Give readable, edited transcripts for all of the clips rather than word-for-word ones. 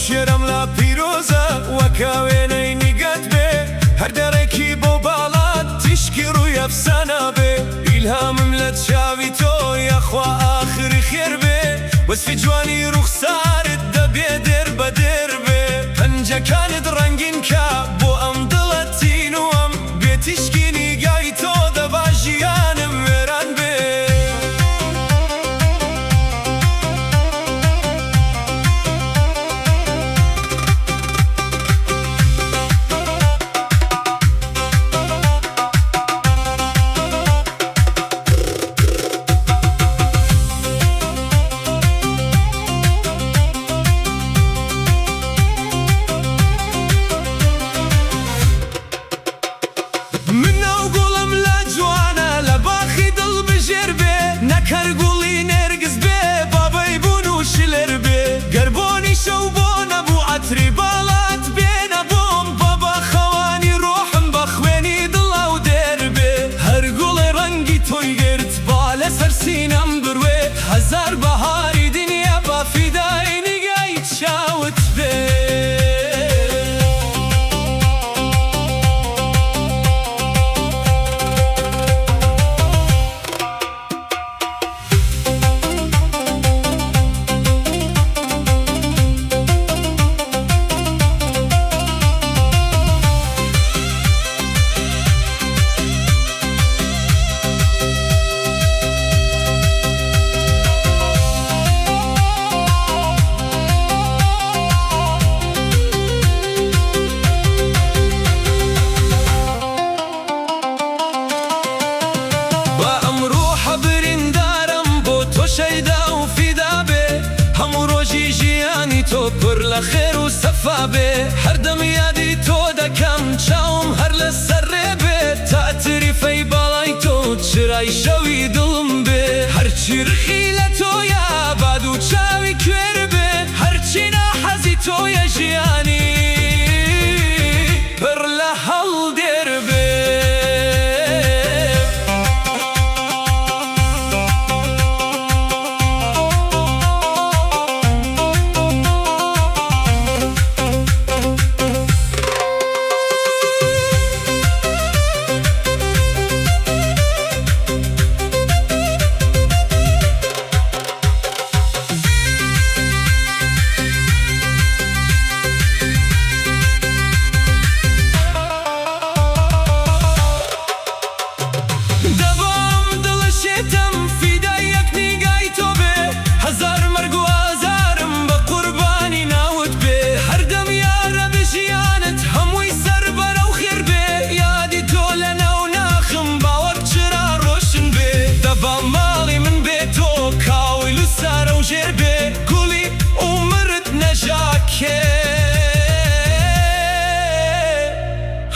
شێرم لا پیرۆزە وەکە وێنەی نیگەت بێ هەر دەڕێکی بۆ باڵات تیشکی ڕووی ئەفسانە بێ ئیلهامم لە چاوی تۆ یەخوا ئاخری خێر بێ وەسفی جوانی ڕوخسارت دەبێ دێر بە دێر بێ پەنجەکانت ڕەنگین کە بۆ ئەم دڵە تین و ئەم بێ تیشکی نیگای تۆ دەبا ژیانم وێران بێ هزار بهاری دنیا با فدای نگاهی چاوت بێ تۆ پڕ لە خێر و سەفا بێ هەردەم یادی تۆ دەکەم چاوم هەر لە سەر ڕێ بێ تاتریفەی باڵای تۆ چرای شەوی دڵم بێ هەرچی ڕخی لە تۆیە باد و چاوی کوێر بێ هەرچی ناحەزی تۆیە ژیانی پڕ لە هەڵدێر بێ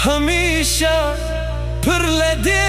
هەمیشە پڕ لە دێ